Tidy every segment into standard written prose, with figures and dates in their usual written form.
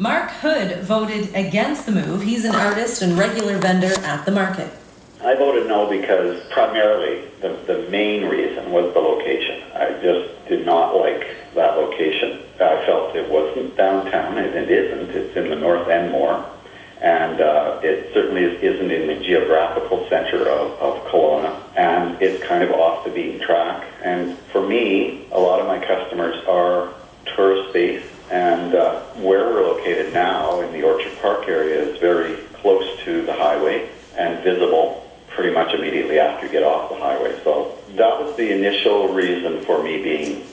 Marc Hood voted against the move. He's an artist and regular vendor at the market. I voted no because primarily the main reason was the location. I just did not like that location. I felt it wasn't downtown, and it isn't. It's in the north end more. And it certainly isn't in the geographical center of Kelowna. And it's kind of off the beaten track. And for me, a lot of my customers are tourist-based. And where we're located now in the Orchard Park area is very close to the highway and visible pretty much immediately after you get off the highway. So that was the initial reason for me being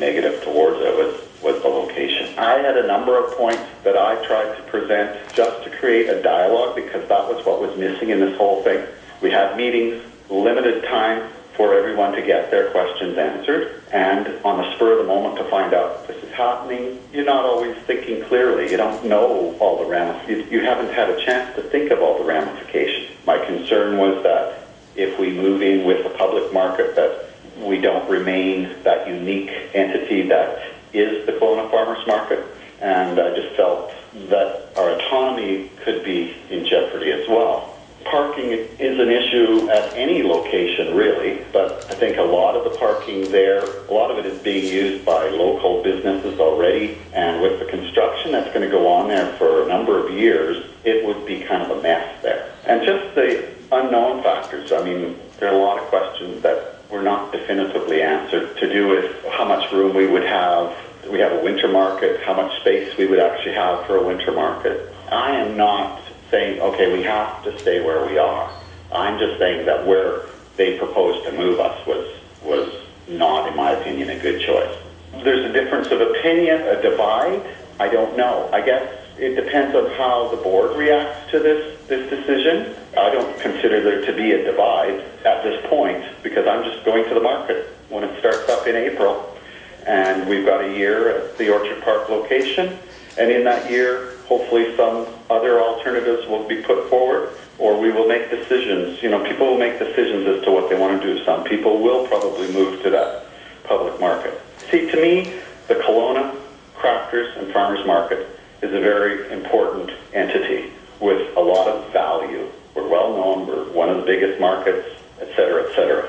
negative towards it, was the location. I had a number of points that I tried to present just to create a dialogue, because that was what was missing in this whole thing. We had meetings, limited time for everyone to get their questions answered, and on the spur of the moment to find out this is happening, you're not always thinking clearly. You don't know all the ramifications. You haven't had a chance to think of all the ramifications. My concern was that if we move in with a public market, that we don't remain that unique entity that is the Kelowna Farmers Market, and I just felt that our autonomy could be in jeopardy as well. Parking is an issue at any location, really, but I think a lot of the parking there, a lot of it is being used by local businesses already, and with the construction that's going to go on there for a number of years, it would be kind of a mess there. And just the unknown factors, I mean, there are a lot of questions that were not definitively answered to do with how much room we would have. We have a winter market, how much space we would actually have for a winter market. I am not saying, okay, we have to stay where we are. I'm just saying that where they proposed to move us was not, in my opinion, a good choice. There's a difference of opinion, a divide. I don't know. I guess it depends on how the board reacts to this decision. I don't consider there to be a divide at this point, because I'm just going to the market when it starts up in April. And we've got a year at the Orchard Park location. And in that year, hopefully some other alternatives will be put forward, or we will make decisions. You know, people will make decisions as to what they want to do. Some people will probably move to that public market. See, to me, the Kelowna Crafters and Farmers Market is a very important entity with a lot of value. We're well known, we're one of the biggest markets, et cetera, et cetera.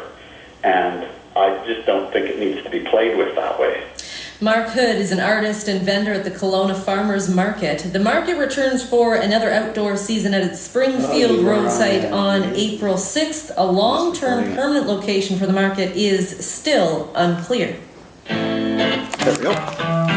And I just don't think it needs to be played with that way. Marc Hood is an artist and vendor at the Kelowna Farmers Market. The market returns for another outdoor season at its Springfield Road site on April 6th. A long-term permanent location for the market is still unclear. There we go.